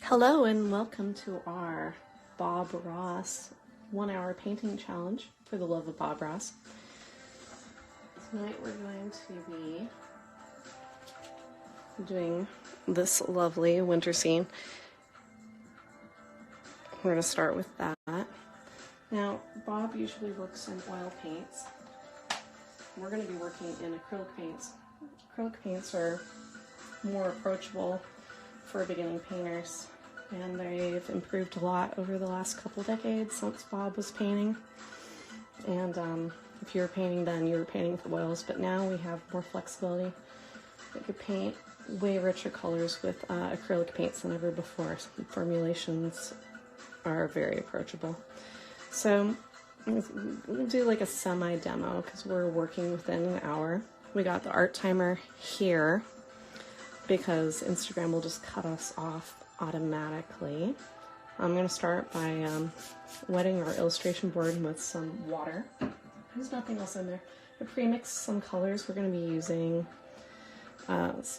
Hello and welcome to our Bob Ross 1 hour painting challenge for the love of Bob Ross. Tonight we're going to be doing this lovely winter scene. We're going to start with that. Now, Bob usually works in oil paints. We're going to be working in acrylic paints. Acrylic paints are more approachable for beginning painters, and they've improved a lot over the last couple decades since Bob was painting. And if you were painting then, you were painting with oils, but now we have more flexibility. We could paint way richer colors with acrylic paints than ever before. Some formulations are very approachable. So we'll do like a semi-demo because we're working within an hour. We got the art timer here because Instagram will just cut us off automatically. I'm going to start by wetting our illustration board with some water. There's nothing else in there. I pre-mixed some colors. We're going to be using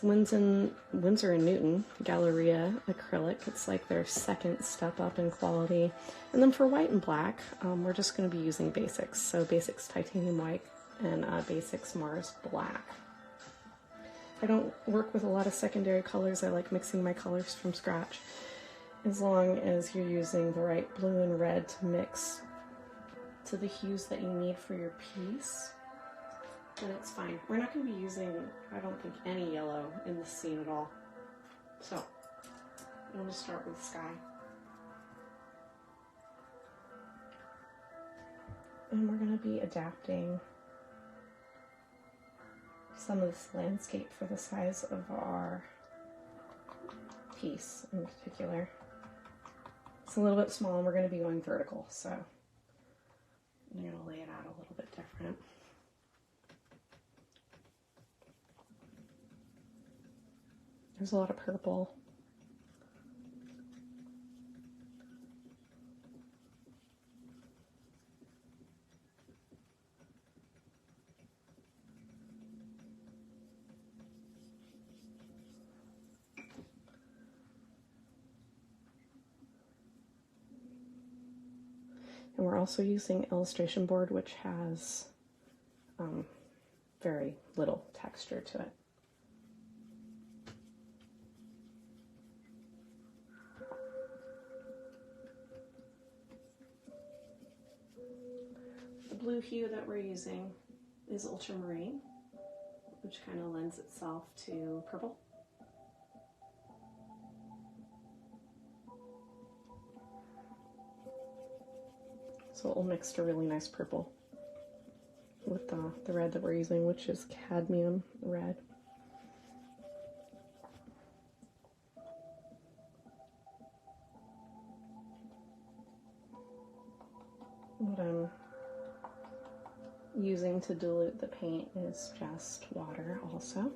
Winsor & Newton Galleria acrylic. It's like their second step up in quality. And then for white and black, we're just going to be using Basics. So Basics Titanium White and Basics Mars Black. I don't work with a lot of secondary colors. I like mixing my colors from scratch. As long as you're using the right blue and red to mix to the hues that you need for your piece, then it's fine. We're not going to be using, I don't think, any yellow in the scene at all. So, I'm going to start with sky. And we're going to be adapting some of this landscape for the size of our piece in particular. It's a little bit small and we're going to be going vertical, so I'm going to lay it out a little bit different. There's a lot of purple. And we're also using illustration board, which has very little texture to it. The blue hue that we're using is ultramarine, which kind of lends itself to purple. So it'll mix a really nice purple with the red that we're using, which is cadmium red. What I'm using to dilute the paint is just water also.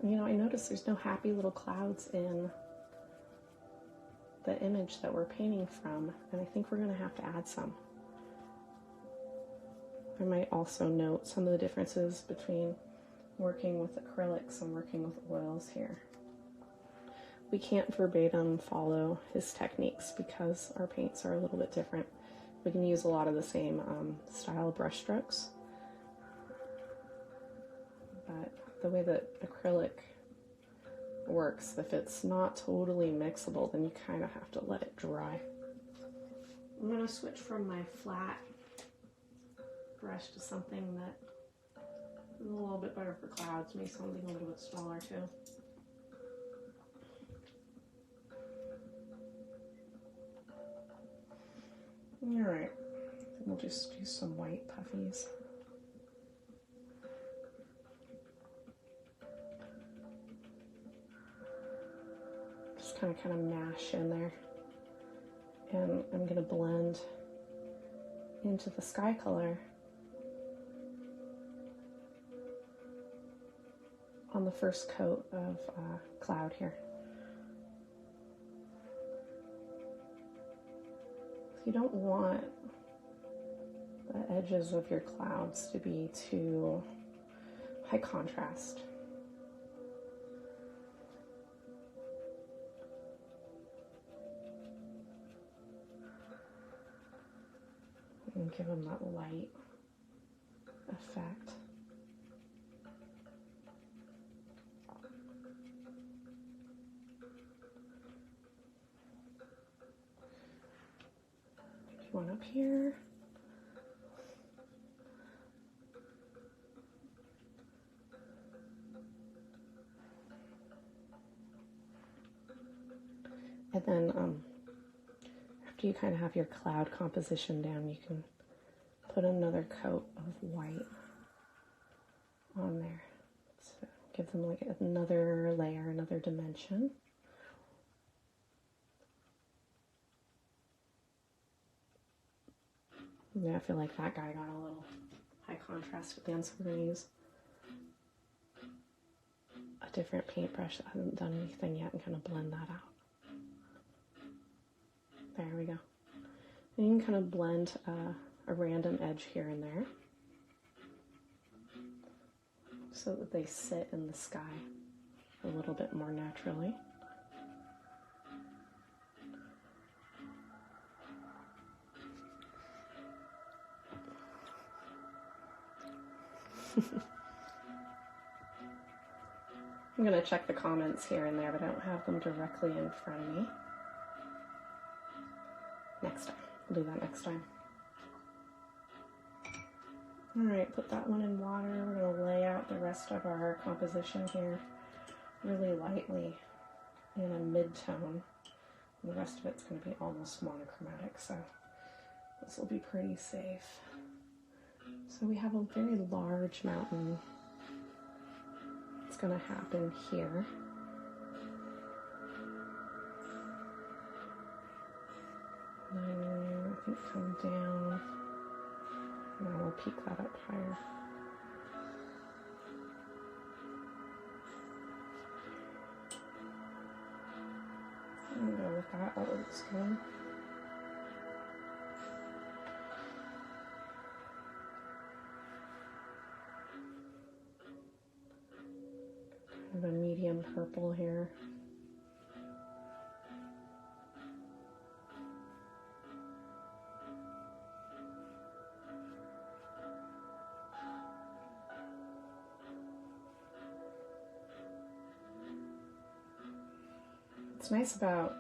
You know, I noticed there's no happy little clouds in the image that we're painting from, and I think we're going to have to add some. I might also note some of the differences between working with acrylics and working with oils here. We can't verbatim follow his techniques because our paints are a little bit different. We can use a lot of the same style brush strokes, but the way that acrylic works, if it's not totally mixable, then you kind of have to let it dry. I'm going to switch from my flat brush to something that is a little bit better for clouds, maybe something a little bit smaller too. Alright, we'll just do some white puffies. Kind of mash in there, and I'm going to blend into the sky color on the first coat of cloud here. You don't want the edges of your clouds to be too high contrast. and give them that light effect. One up here. And then after you kind of have your cloud composition down, you can put another coat of white on there. So give them like another layer, another dimension. Yeah, I feel like that guy got a little high contrast at the end, so we're going to use a different paintbrush that hasn't done anything yet and kind of blend that out. There we go. And you can kind of blend a random edge here and there so that they sit in the sky a little bit more naturally. I'm going to check the comments here and there, but I don't have them directly in front of me. Next time. We'll do that next time. Alright, put that one in water. We're going to lay out the rest of our composition here really lightly in a mid-tone. And the rest of it's going to be almost monochromatic, so this will be pretty safe. So we have a very large mountain. It's going to happen here. And then I think come down. Now we'll peak that up higher. I'm going to go with that. That looks good. Kind of a medium purple here. What's nice about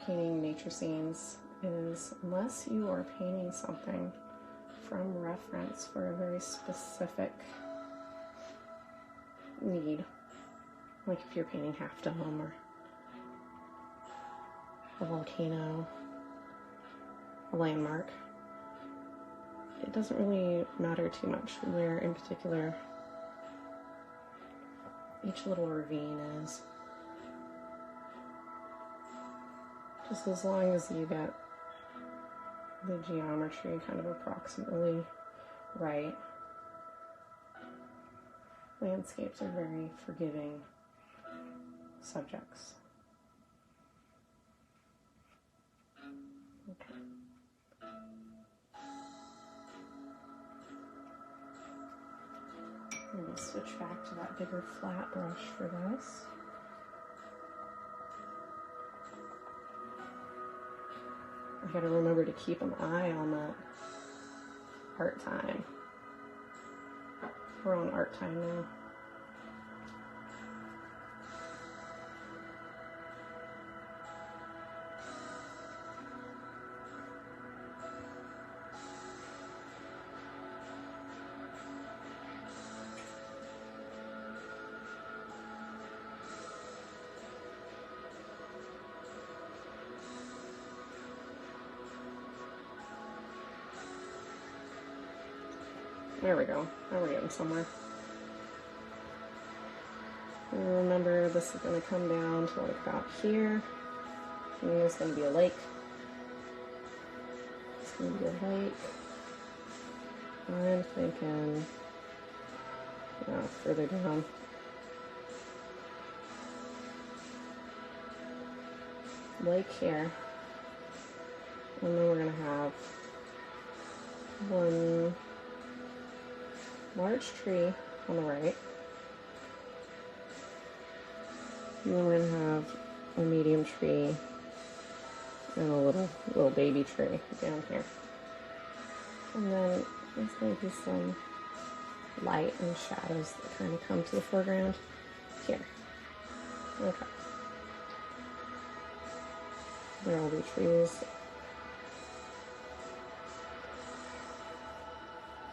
painting nature scenes is unless you are painting something from reference for a very specific need, like if you're painting Half Dome or a volcano, a landmark, it doesn't really matter too much where in particular each little ravine is. Just as long as you get the geometry kind of approximately right. Landscapes are very forgiving subjects. Okay. I'm going to switch back to that bigger flat brush for this. I gotta remember to keep an eye on that art time. We're on art time now. There we go. Now we're getting somewhere. And remember, this is going to come down to like about here. And there's going to be a lake. It's going to be a lake. I'm thinking, further down. Lake here. And then we're going to have one large tree on the right. And then we're going to have a medium tree and a little baby tree down here. And then there's going to be some light and shadows that kind of come to the foreground here. Okay. There will be trees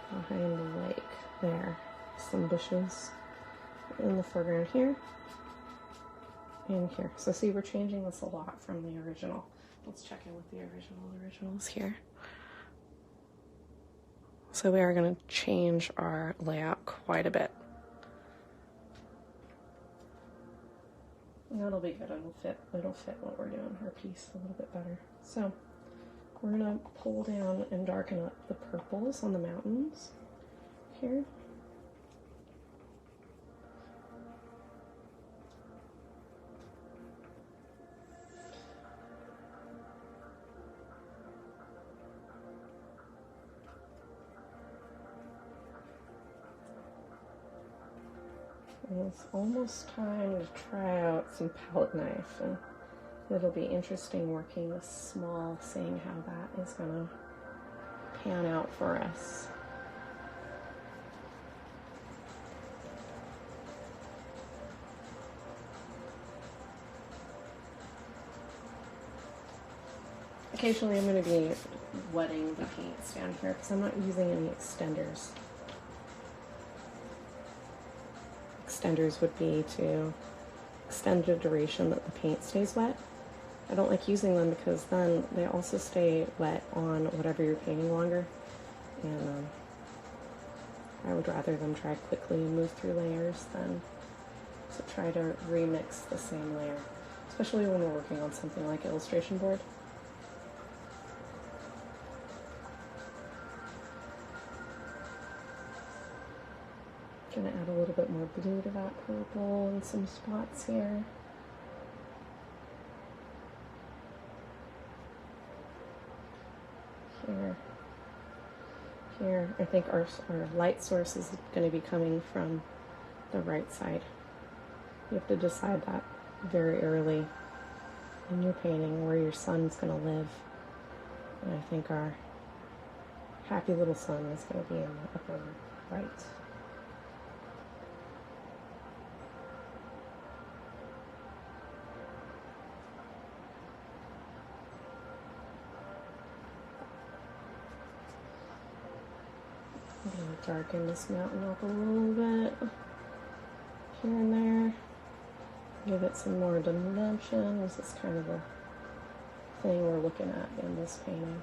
behind the lake there. Some bushes in the foreground here and here. So see, we're changing this a lot from the original. Let's check in with the originals here. So we are going to change our layout quite a bit. And that'll be good. It'll fit what we're doing, our piece, a little bit better. So we're going to pull down and darken up the purples on the mountains here. And it's almost time to try out some palette knife, and it'll be interesting working with small, seeing how that is going to pan out for us. Occasionally I'm going to be wetting the paints down here because I'm not using any extenders. Extenders would be to extend the duration that the paint stays wet. I don't like using them because then they also stay wet on whatever you're painting longer, and I would rather them dry quickly and move through layers than to try to remix the same layer, especially when we're working on something like illustration board. Gonna add a little bit more blue to that purple and some spots here. Here, I think our light source is going to be coming from the right side. You have to decide that very early in your painting where your sun's going to live. And I think our happy little sun is going to be in the upper right. I'm going to darken this mountain up a little bit here and there. Give it some more dimension. This is kind of the thing we're looking at in this painting.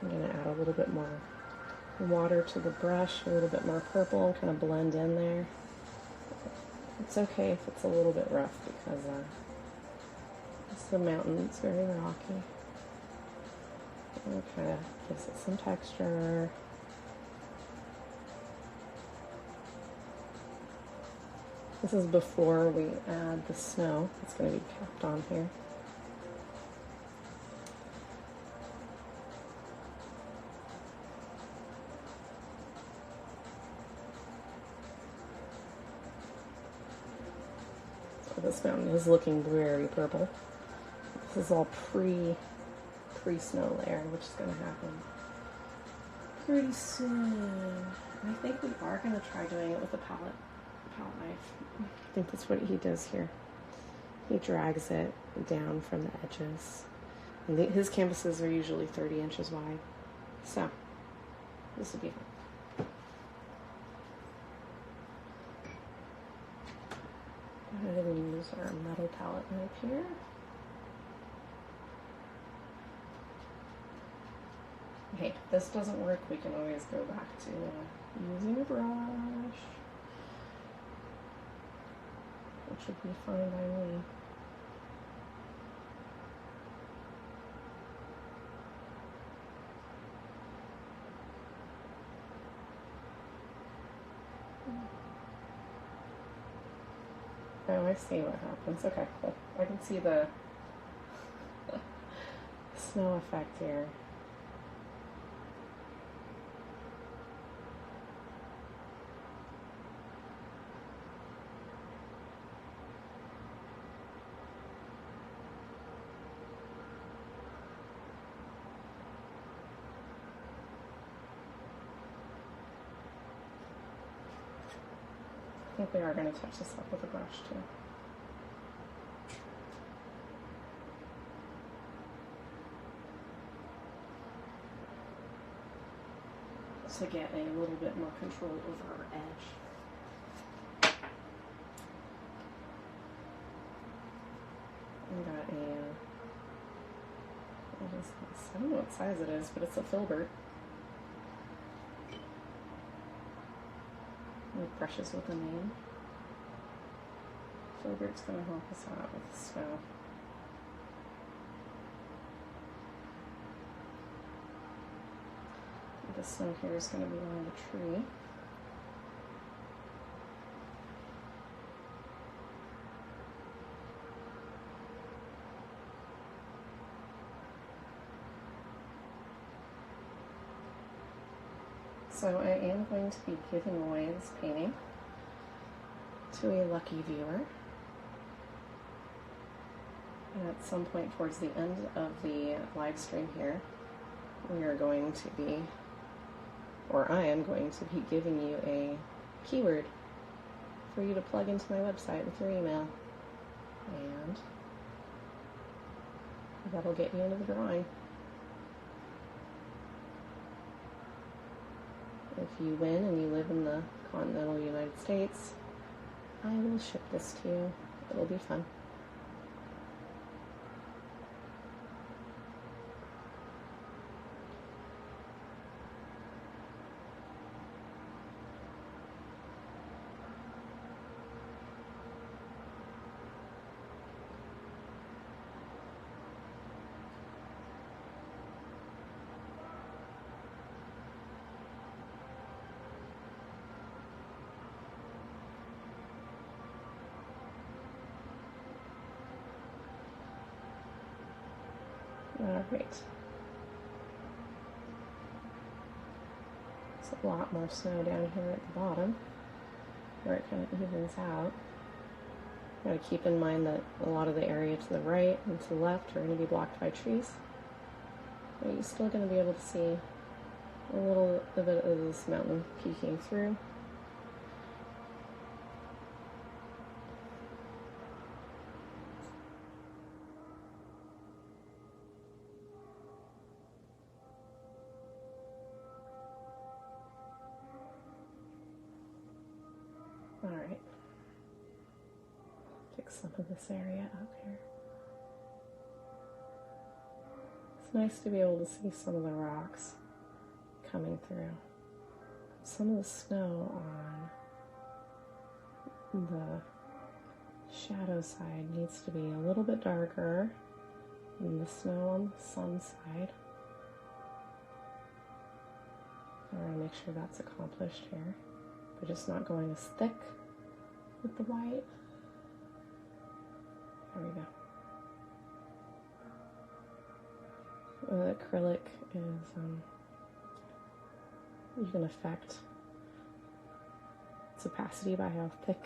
I'm going to add a little bit more water to the brush, a little bit more purple, and kind of blend in there. It's okay if it's a little bit rough because the mountain is very rocky. And it kind of gives it some texture. This is before we add the snow. It's going to be capped on here. So this mountain is looking very purple. This is all pre-snow layer, which is going to happen pretty soon. I think we are going to try doing it with a palette knife. I think that's what he does here. He drags it down from the edges. And his canvases are usually 30 inches wide. So, this will be fun. I'm going to use our metal palette knife here. Hey, if this doesn't work, we can always go back to using a brush, which would be fine by me. Oh, I see what happens. Okay, cool. I can see the snow effect here. think we are going to touch this up with a brush too. To get a little bit more control over our edge. I got I don't know what size it is, but it's a filbert. It brushes with a name. Filbert's going to help us out with the snow. This one here is going to be on the tree. So I am going to be giving away this painting to a lucky viewer. And at some point towards the end of the live stream here, we are going to be, or I am going to be giving you a keyword for you to plug into my website with your email. And that'll get you into the drawing. If you win and you live in the continental United States, I will ship this to you. It'll be fun. Alright. There's a lot more snow down here at the bottom, where it kind of evens out. Got to keep in mind that a lot of the area to the right and to the left are going to be blocked by trees. But you're still going to be able to see a little bit of this mountain peeking through. Alright, pick some of this area up here. It's nice to be able to see some of the rocks coming through. Some of the snow on the shadow side needs to be a little bit darker than the snow on the sun side. I want to make sure that's accomplished here. We're just not going as thick with the white. There we go. The acrylic is, you can affect its opacity by how thick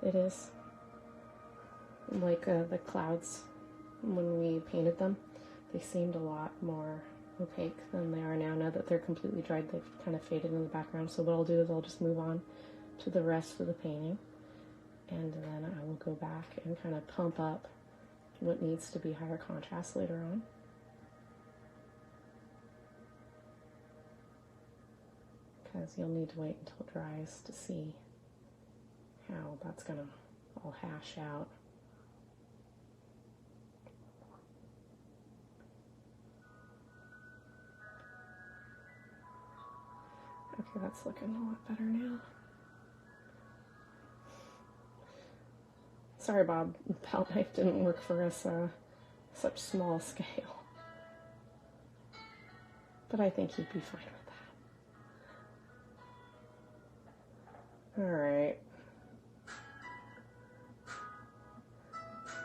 it is. Like the clouds, when we painted them, they seemed a lot more opaque than they are now. Now that they're completely dried, they've kind of faded in the background. So what I'll do is I'll just move on to the rest of the painting, and then I will go back and kind of pump up what needs to be higher contrast later on. Because you'll need to wait until it dries to see how that's going to all hash out. Okay, that's looking a lot better now. Sorry, Bob, the palette knife didn't work for us such small scale. But I think he'd be fine with that. Alright.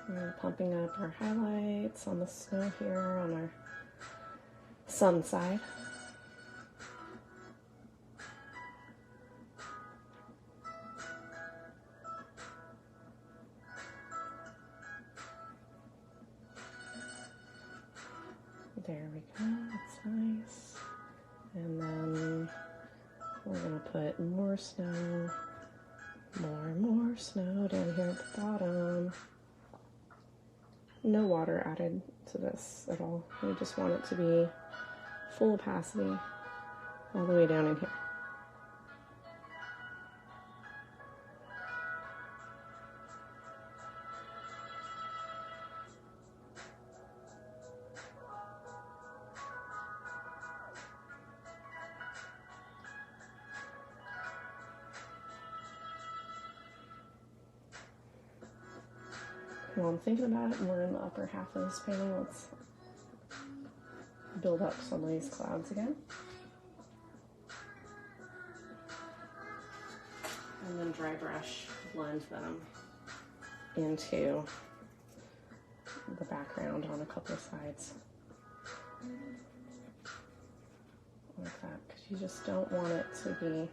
We're pumping up our highlights on the snow here on our sun side. There we go, that's nice. And then we're going to put more snow More and more snow down here at the bottom. No water added to this at all. We just want it to be full opacity all the way down in here. While I'm thinking about it and we're in the upper half of this painting, let's build up some of these clouds again. And then dry brush, blend them into the background on a couple of sides. Like that, because you just don't want it to be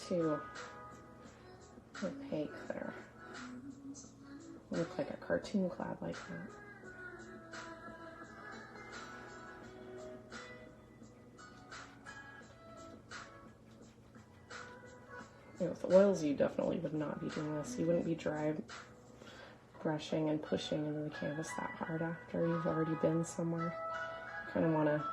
too opaque there. Look like a cartoon cloud like that. You know, with oils, you definitely would not be doing this. You wouldn't be dry brushing and pushing into the canvas that hard after you've already been somewhere. You kind of want to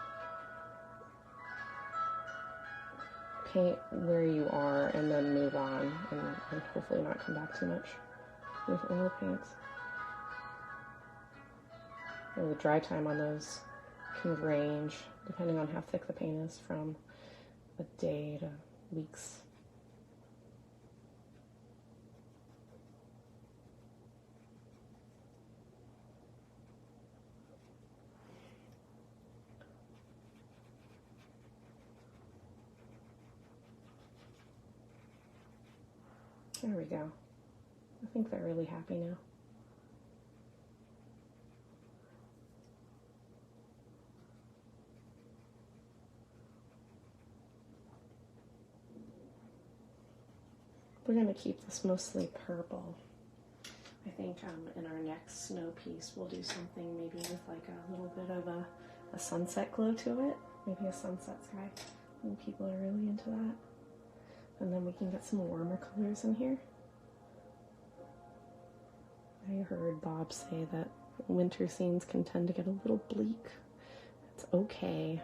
paint where you are and then move on and hopefully not come back too much with oil paints. You know, the dry time on those can range, depending on how thick the paint is, from a day to weeks. There we go. I think they're really happy now. We're going to keep this mostly purple. I think in our next snow piece we'll do something maybe with like a little bit of a sunset glow to it. Maybe a sunset sky. I think people are really into that. And then we can get some warmer colors in here. I heard Bob say that winter scenes can tend to get a little bleak. It's okay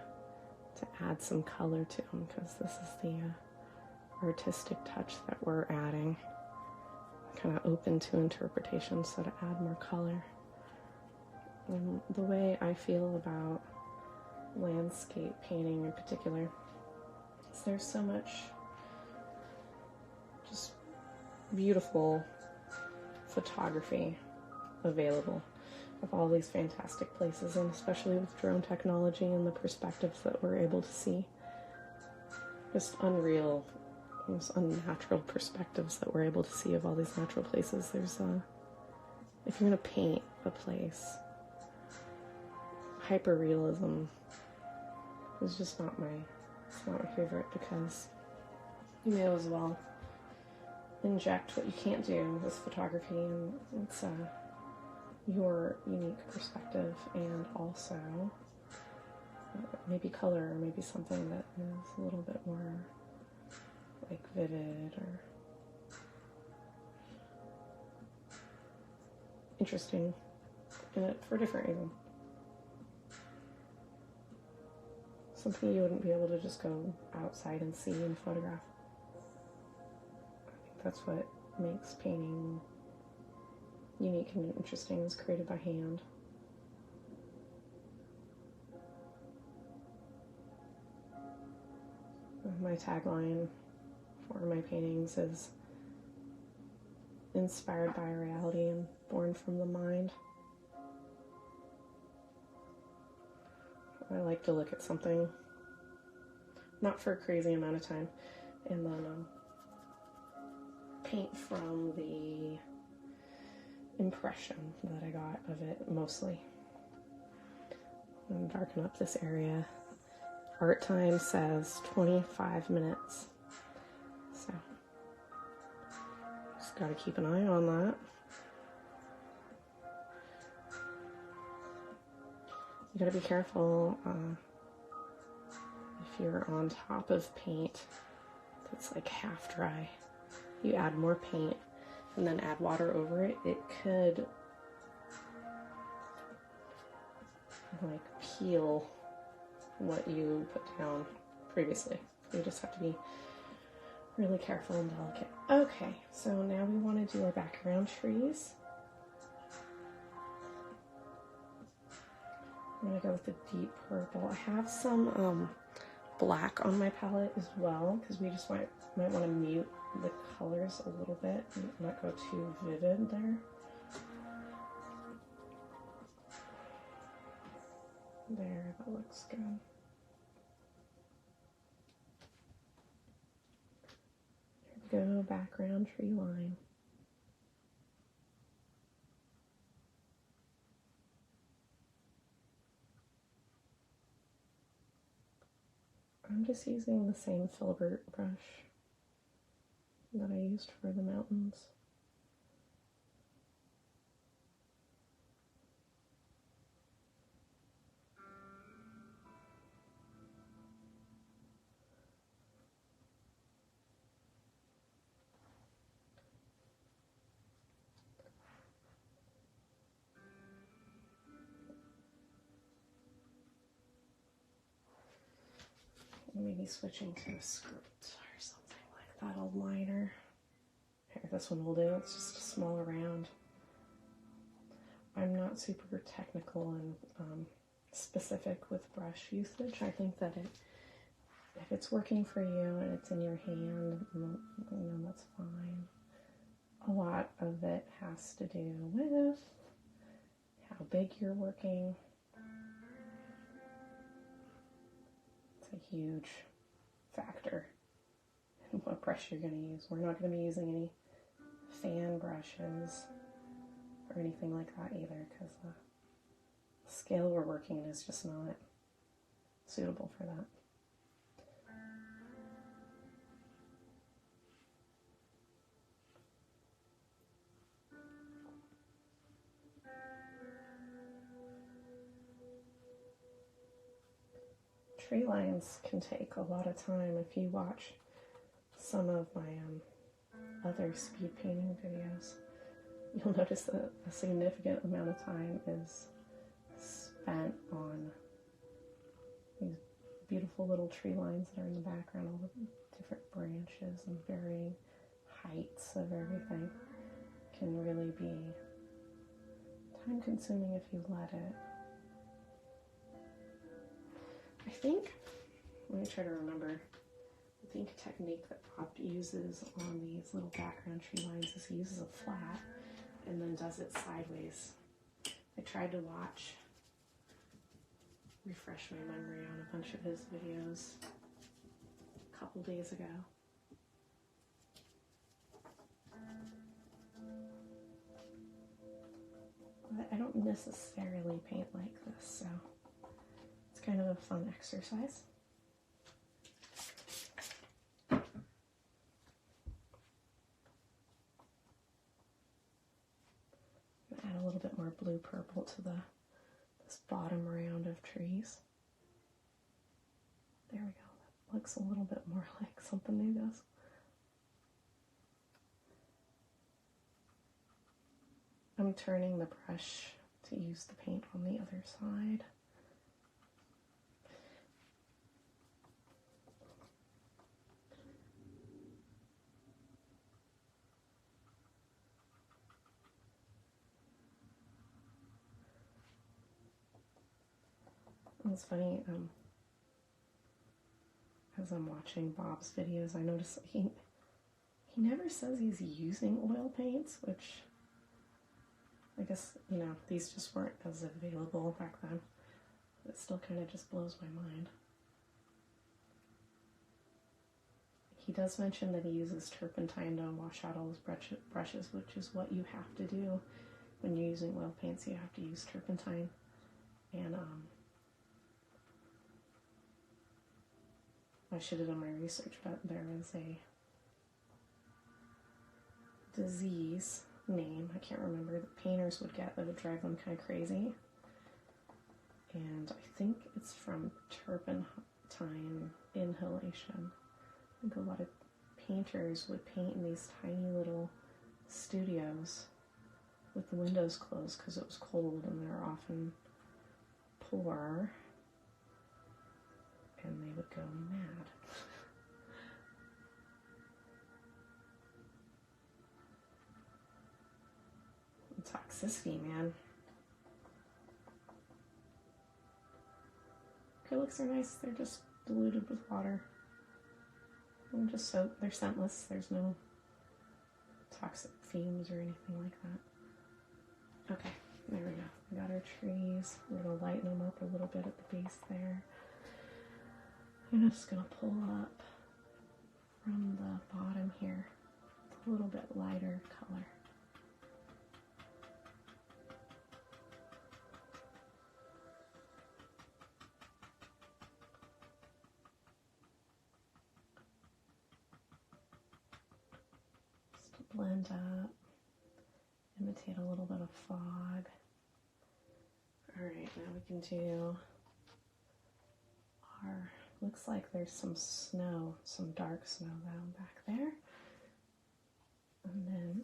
to add some color to them because this is the artistic touch that we're adding. Kind of open to interpretation, so to add more color. And the way I feel about landscape painting in particular is there's so much just beautiful photography available of all these fantastic places, and especially with drone technology and the perspectives that we're able to see. Just unreal, almost unnatural perspectives that we're able to see of all these natural places. There's if you're going to paint a place, hyperrealism is just not my favorite, because you may as well inject what you can't do with photography, and it's your unique perspective, and also maybe color, or maybe something that is a little bit more like vivid or interesting in it for a different reason. Something you wouldn't be able to just go outside and see and photograph. That's what makes painting unique and interesting, is created by hand. My tagline for my paintings is inspired by reality and born from the mind. I like to look at something, not for a crazy amount of time, and then paint from the impression that I got of it, mostly. And darken up this area. Art time says 25 minutes. So, just gotta keep an eye on that. You gotta be careful if you're on top of paint that's like half dry. you add more paint and then add water over it, it could like peel what you put down previously. You just have to be really careful and delicate. Okay, so now we want to do our background trees. I'm going to go with the deep purple. I have some black on my palette as well, because we just might want to mute the colors a little bit and not go too vivid there. There, that looks good. Here we go, background tree line. I'm just using the same filbert brush that I used for the mountains. Maybe switching to a script or something like that, a liner. Here, this one will do. It's just a small round. I'm not super technical and specific with brush usage. I think that if it's working for you and it's in your hand, you know, that's fine. A lot of it has to do with how big you're working. It's a huge factor in what brush you're going to use. We're not going to be using any fan brushes or anything like that either, because the scale we're working in is just not suitable for that. Tree lines can take a lot of time. If you watch some of my other speed painting videos, you'll notice that a significant amount of time is spent on these beautiful little tree lines that are in the background, all the different branches and varying heights of everything. Can really be time consuming if you let it. I think, let me try to remember, I think a technique that Bob uses on these little background tree lines is he uses a flat and then does it sideways. I tried to refresh my memory on a bunch of his videos a couple days ago. But I don't necessarily paint like this, so it's kind of a fun exercise. Add a little bit more blue purple to this bottom round of trees. There we go. That looks a little bit more like something he does. I'm turning the brush to use the paint on the other side. It's funny, as I'm watching Bob's videos, I notice he never says he's using oil paints, which I guess, you know, these just weren't as available back then. It still kind of just blows my mind. He does mention that he uses turpentine to wash out all his brushes, which is what you have to do when you're using oil paints. You have to use turpentine. And I should have done my research, but there is a disease name, I can't remember, that painters would get that would drive them kind of crazy. And I think it's from turpentine inhalation. I think a lot of painters would paint in these tiny little studios with the windows closed because it was cold and they were often poor, and they would go mad. Toxicity, man. Acrylics are nice, they're just diluted with water. And just soap, they're scentless, there's no toxic fumes or anything like that. Okay, there we go. We got our trees. We're gonna lighten them up a little bit at the base there. I'm just gonna pull up from the bottom here a little bit lighter color. Blend up, imitate a little bit of fog. All right, now we can do our, looks like there's some snow, some dark snow down back there. And then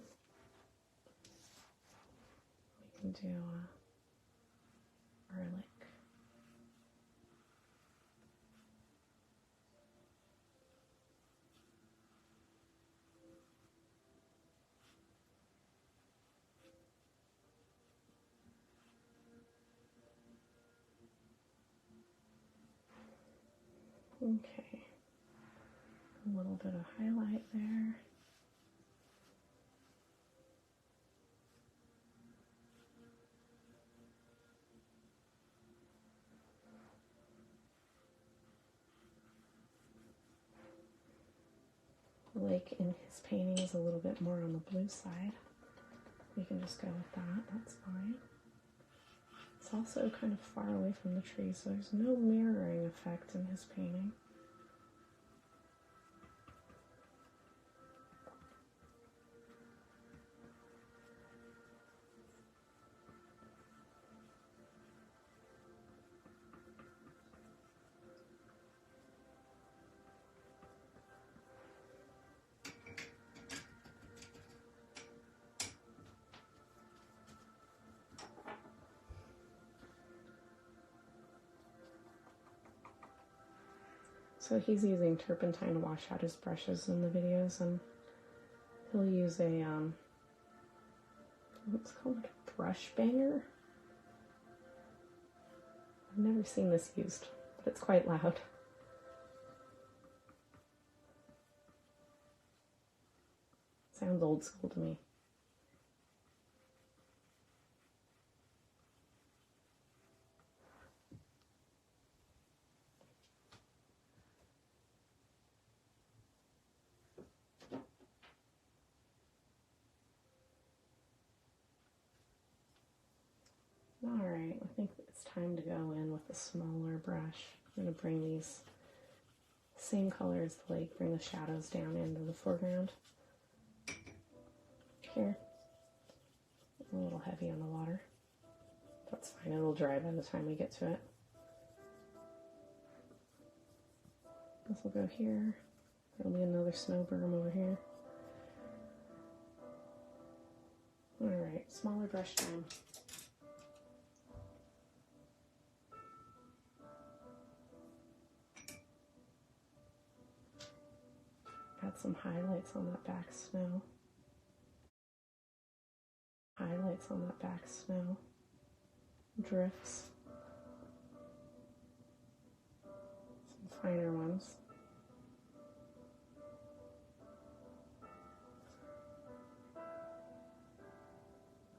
we can do our like okay, a little bit of highlight there. The lake in his painting is a little bit more on the blue side. We can just go with that, that's fine. It's also kind of far away from the tree, so there's no mirroring effect in his painting. So he's using turpentine to wash out his brushes in the videos, and he'll use a, what's called like a brush banger. I've never seen this used, but it's quite loud. Sounds old school to me. Alright, I think it's time to go in with a smaller brush. I'm going to bring these same color as the lake, bring the shadows down into the foreground. Here. A little heavy on the water. That's fine, it'll dry by the time we get to it. This will go here. There'll be another snow berm over here. Alright, smaller brush down. Add some highlights on that back snow. Highlights on that back snow. Drifts. Some finer ones.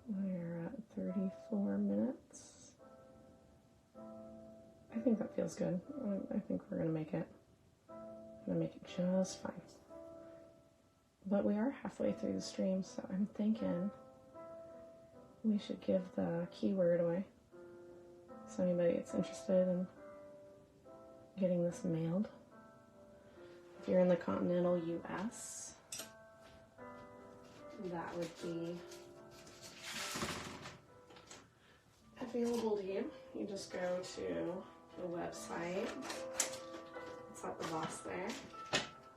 We're at 34 minutes. I think that feels good. I think we're gonna make it. I'm gonna make it just fine. But we are halfway through the stream, so I'm thinking we should give the keyword away. So anybody that's interested in getting this mailed, if you're in the continental US, that would be available to you. You just go to the website. It's at the box there,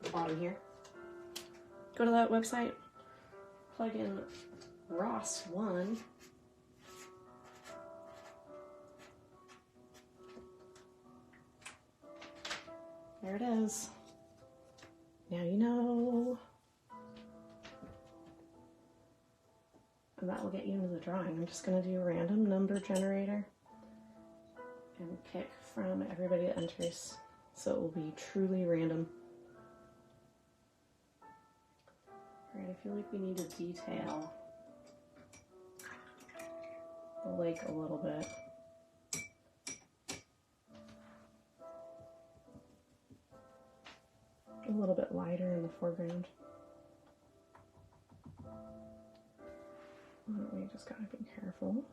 the bottom here. go to that website, plug in Ross1. There it is. Now you know. And that will get you into the drawing. I'm just going to do a random number generator and pick from everybody that enters. So it will be truly random. Alright, I feel like we need to detail the lake a little bit. A little bit lighter in the foreground. We just gotta be careful.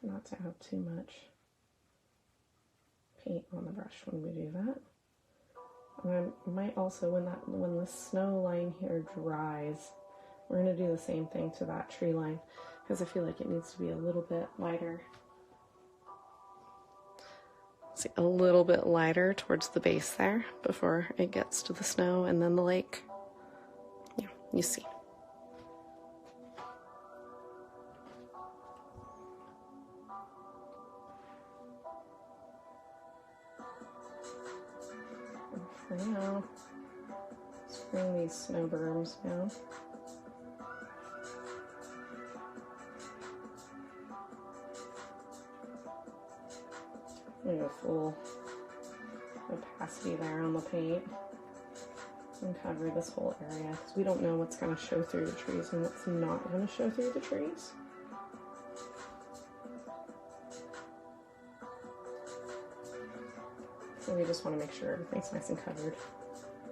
Not to have too much paint on the brush when we do that. And I might also, when the snow line here dries, we're gonna do the same thing to that tree line because I feel like it needs to be a little bit lighter. See, a little bit lighter towards the base there before it gets to the snow and then the lake. Yeah, you see. And for now, let's bring these snow berms down. We go full opacity there on the paint and cover this whole area because we don't know what's going to show through the trees and what's not going to show through the trees. So we just want to make sure everything's nice and covered,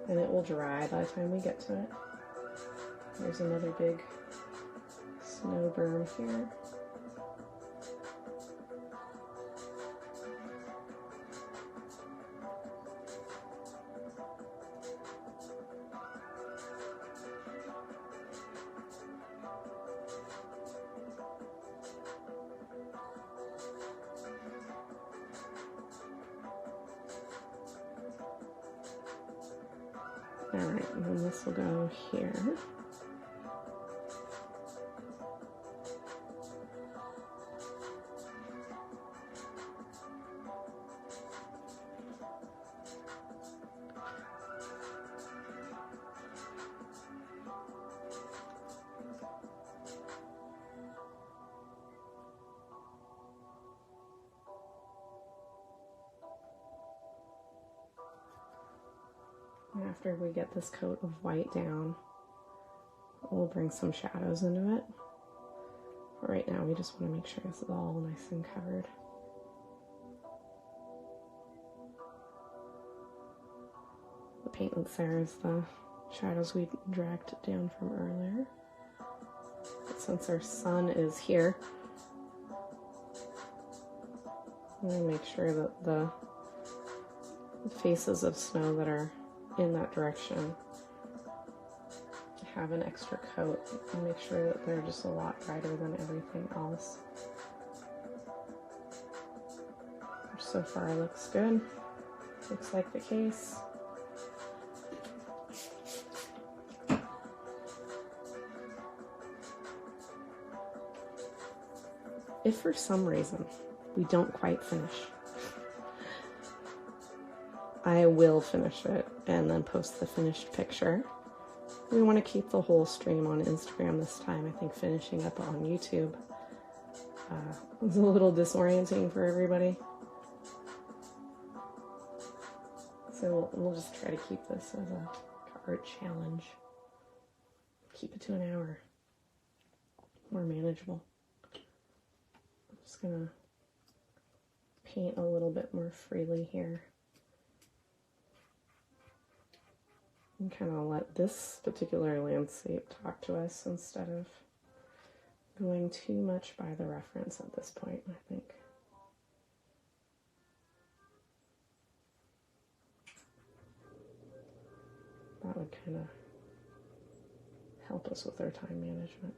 and it will dry by the time we get to it. There's another big snow berm here. Alright, and then this will go here. After we get this coat of white down, we'll bring some shadows into it. But right now we just want to make sure this is all nice and covered. The paint that's there is the shadows we dragged down from earlier. But since our sun is here, I'm going to make sure that the faces of snow that are in that direction have an extra coat and make sure that they're just a lot brighter than everything else. Which so far looks good. Looks like the case. If for some reason we don't quite finish, I will finish it and then post the finished picture. We want to keep the whole stream on Instagram this time. I think finishing up on YouTube was a little disorienting for everybody. So we'll just try to keep this as a card challenge. Keep it to an hour. More manageable. I'm just going to paint a little bit more freely here. And kind of let this particular landscape talk to us instead of going too much by the reference at this point, I think. That would kind of help us with our time management.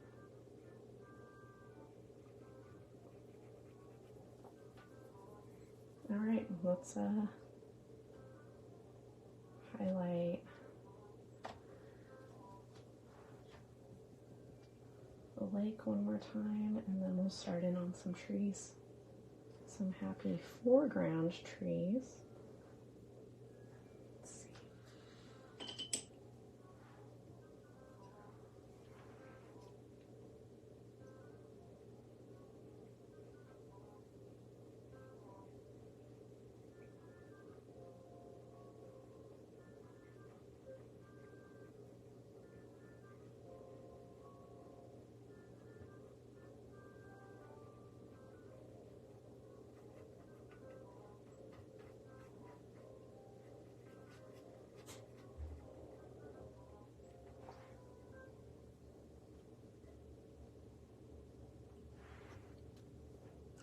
let's highlight the lake one more time, and then we'll start in on some trees. Some happy foreground trees. Let's see.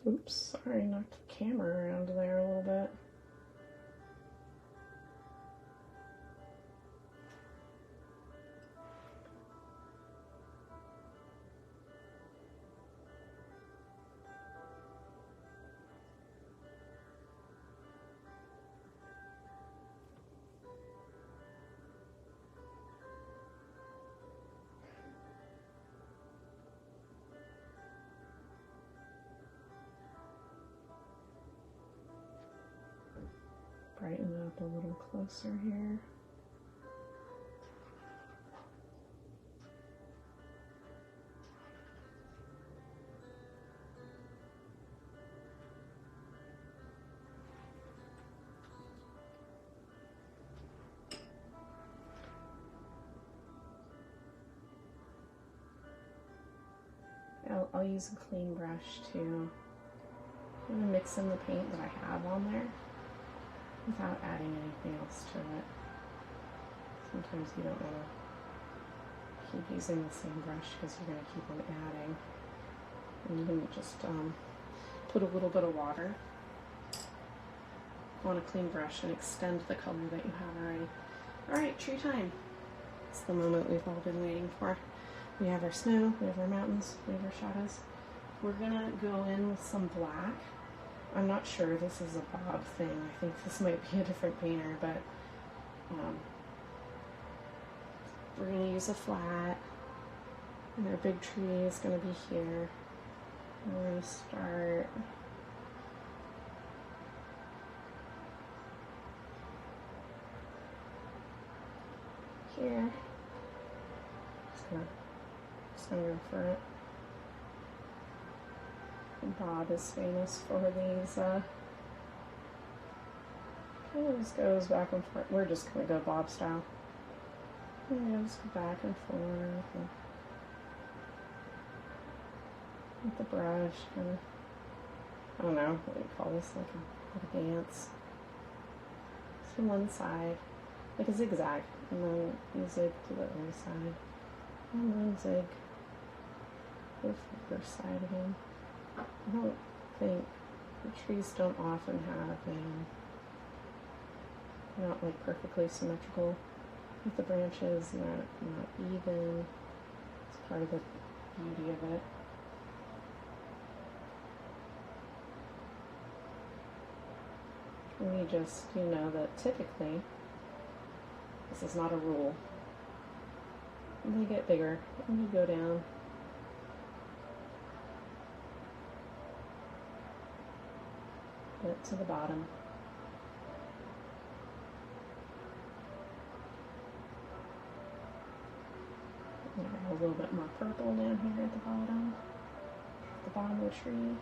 Oops, sorry, knocked the camera around there a little bit. Brighten it up a little closer here. I'll use a clean brush to kind of mix in the paint that I have on there without adding anything else to it. Sometimes you don't want to keep using the same brush because you're going to keep on adding. And you can just put a little bit of water on a clean brush and extend the color that you have already. Alright, tree time. It's the moment we've all been waiting for. We have our snow, we have our mountains, we have our shadows. We're gonna go in with some black. I'm not sure this is a Bob thing. I think this might be a different painter, but we're gonna use a flat, and our big tree is gonna be here. And we're gonna start here. Just gonna go for it. Bob is famous for these, kind of just goes back and forth. We're just gonna go Bob style. Yeah, just go back and forth and with the brush, kind of, I don't know, what do you call this, like a dance. It's from one side, like a zigzag, and then you zig to the other side, and then zig to the first side again. I don't think, the trees don't often have they're not like perfectly symmetrical with the branches, and they're not even. It's part of the beauty of it. And you just, you know that typically, this is not a rule, they get bigger and you go down. Bit to the bottom. A little bit more purple down here at the bottom of the tree.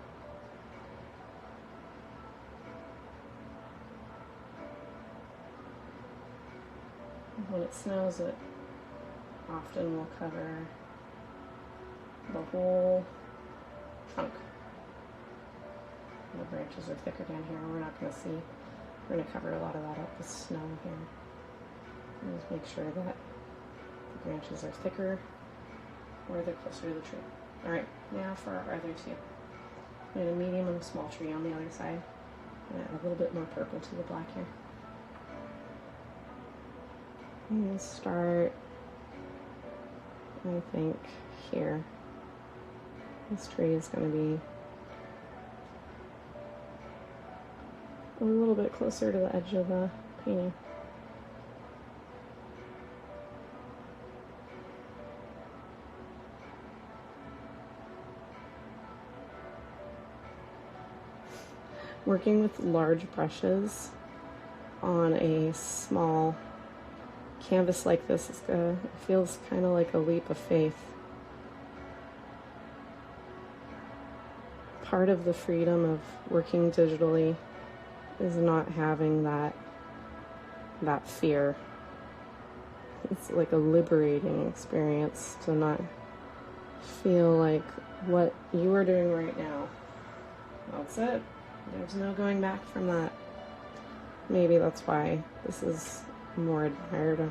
When it snows, it often will cover the whole trunk. The branches are thicker down here. We're not going to see. We're going to cover a lot of that up with snow here. And just make sure that the branches are thicker or they're closer to the tree. Alright, now for our other two. We have a medium and a small tree on the other side. And add a little bit more purple to the black here. I'm going to start, I think, here. This tree is going to be a little bit closer to the edge of the painting. Working with large brushes on a small canvas like this feels kind of like a leap of faith. Part of the freedom of working digitally is not having that fear. It's like a liberating experience to not feel like what you are doing right now, that's it. There's no going back from that. Maybe that's why this is more admired.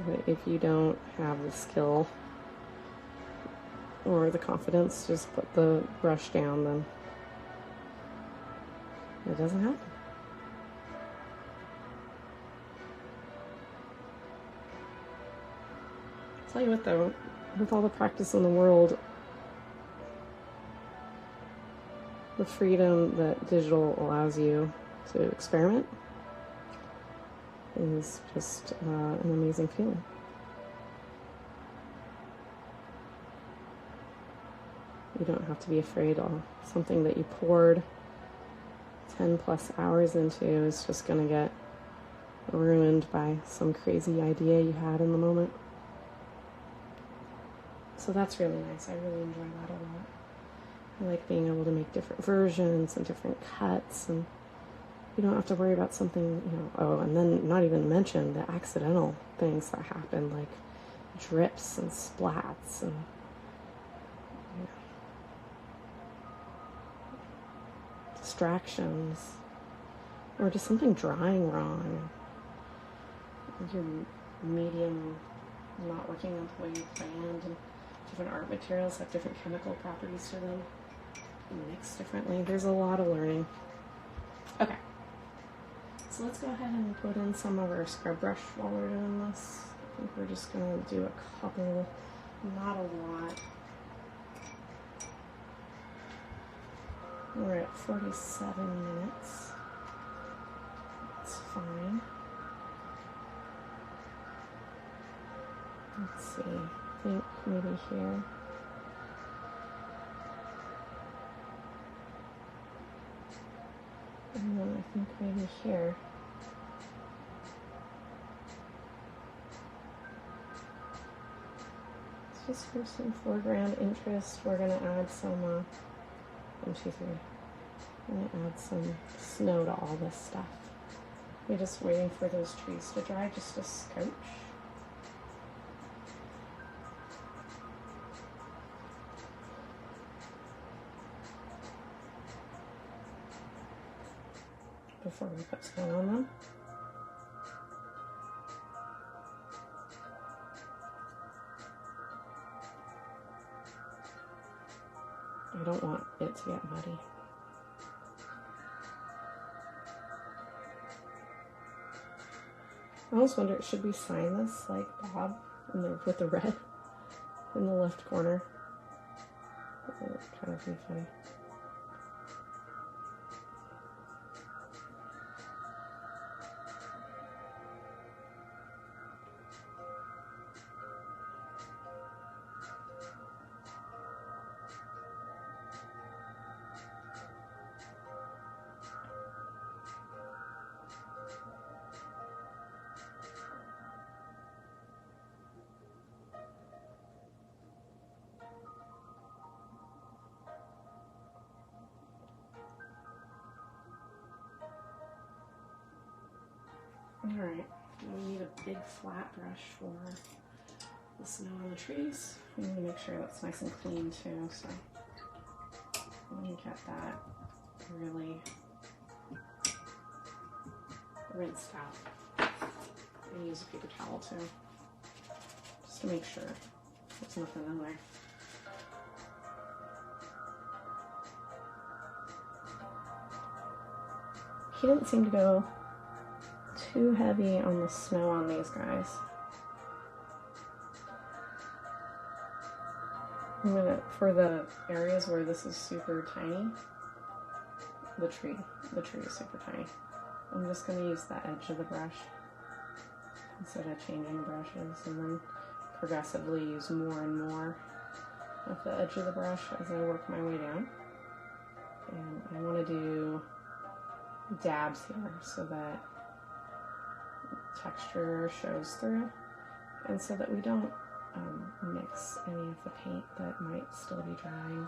But if you don't have the skill or the confidence, just put the brush down, then it doesn't happen. I'll tell you what though, with all the practice in the world, the freedom that digital allows you to experiment is just an amazing feeling. You don't have to be afraid of something that you poured 10 plus hours into is just going to get ruined by some crazy idea you had in the moment. So that's really nice. I really enjoy that a lot. I like being able to make different versions and different cuts, and you don't have to worry about something, you know, oh, and then not even mention the accidental things that happen, like drips and splats and distractions, or just something drying wrong, your medium not working out the way you planned, and different art materials have different chemical properties to them, mix differently. There's a lot of learning. Okay, so let's go ahead and put in some of our scrub brush while we're doing this. I think we're just going to do a couple, not a lot. We're at 47 minutes. That's fine. Let's see, I think maybe here. And then I think maybe here. Just for some foreground interest, we're going to add some, 1, 2, 3. I'm going to add some snow to all this stuff. We're just waiting for those trees to dry just a scotch. Before we put snow on them. I don't want it to get muddy. I almost wonder, should we sign this like Bob with the red in the left corner? That would kind of be funny. Alright, we need a big flat brush for the snow on the trees. We need to make sure that's nice and clean too, so let me get that really rinsed out. I'm use a paper towel too, just to make sure there's nothing in there. He didn't seem to go too heavy on the snow on these guys. I'm gonna, for the areas where this is super tiny, the tree is super tiny. I'm just gonna use the edge of the brush instead of changing brushes, and then progressively use more and more of the edge of the brush as I work my way down. And I want to do dabs here so that texture shows through, and so that we don't mix any of the paint that might still be drying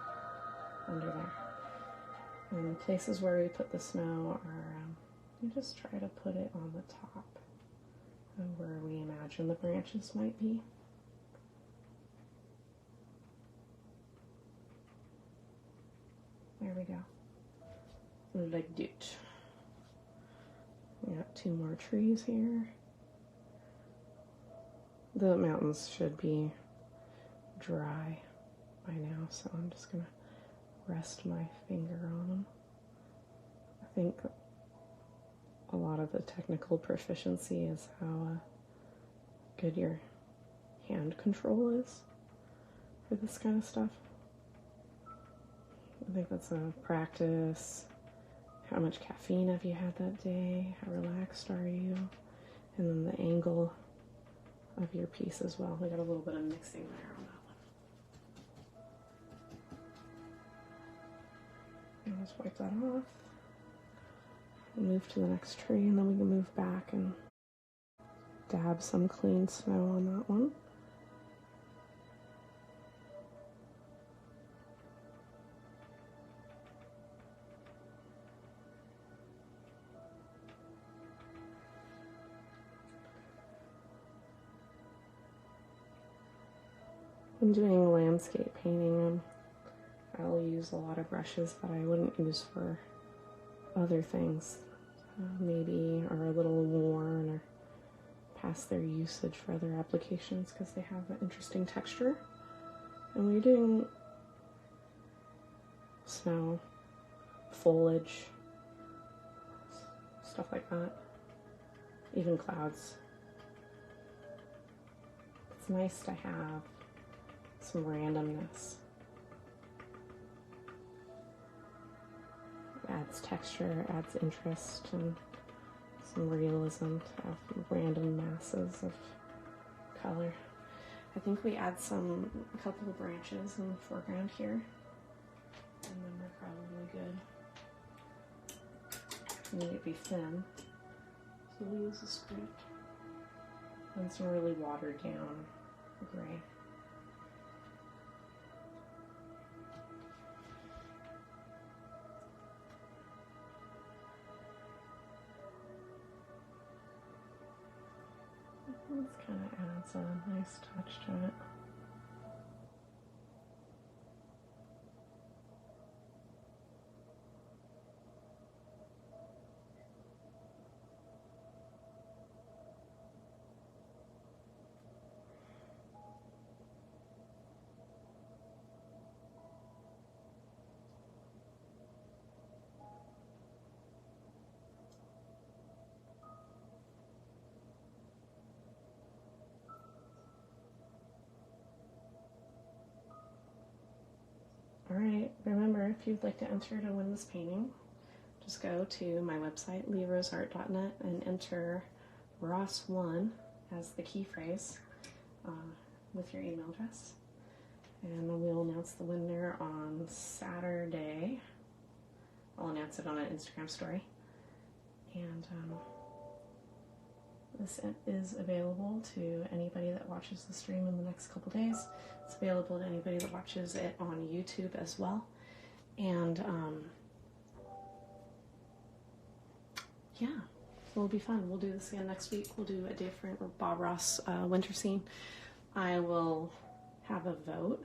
under there. And the places where we put the snow are, we just try to put it on the top of where we imagine the branches might be. There we go. Like that. We got 2 more trees here. The mountains should be dry by now, so I'm just gonna rest my finger on them. I think a lot of the technical proficiency is how good your hand control is for this kind of stuff. I think that's a practice. How much caffeine have you had that day? How relaxed are you? And then the angle of your piece as well. We got a little bit of mixing there on that one. And just wipe that off. Move to the next tree, and then we can move back and dab some clean snow on that one. When doing landscape painting, I'll use a lot of brushes that I wouldn't use for other things. Maybe are a little worn or past their usage for other applications because they have an interesting texture. And when you're doing snow, foliage, stuff like that, even clouds, it's nice to have some randomness. It adds texture, adds interest, and some realism to have random masses of color. I think we add a couple of branches in the foreground here, and then we're probably good. Need it to be thin, so we'll use a script and some really watered down gray. This kind of adds a nice touch to it. Alright, remember, if you'd like to enter to win this painting, just go to my website, learoseart.net, and enter Ross1 as the key phrase with your email address. And we'll announce the winner on Saturday. I'll announce it on an Instagram story. And this is available to anybody that watches the stream in the next couple days. It's available to anybody that watches it on YouTube as well. And yeah, it'll be fun. We'll do this again next week. We'll do a different Bob Ross winter scene. I will have a vote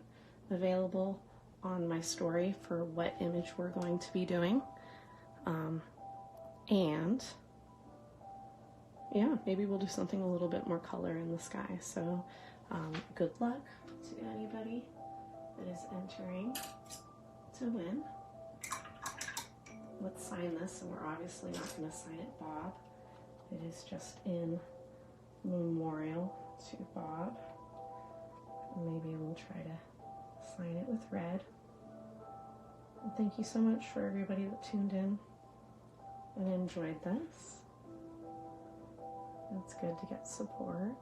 available on my story for what image we're going to be doing. And yeah, maybe we'll do something a little bit more color in the sky. So good luck to anybody that is entering to win. Let's sign this, and we're obviously not going to sign it Bob. It is just in memorial to Bob. Maybe we'll try to sign it with red. And thank you so much for everybody that tuned in and enjoyed this. It's good to get support.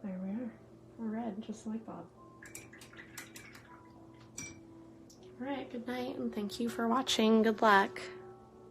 There we are. We're red, just like Bob. All right, good night, and thank you for watching. Good luck.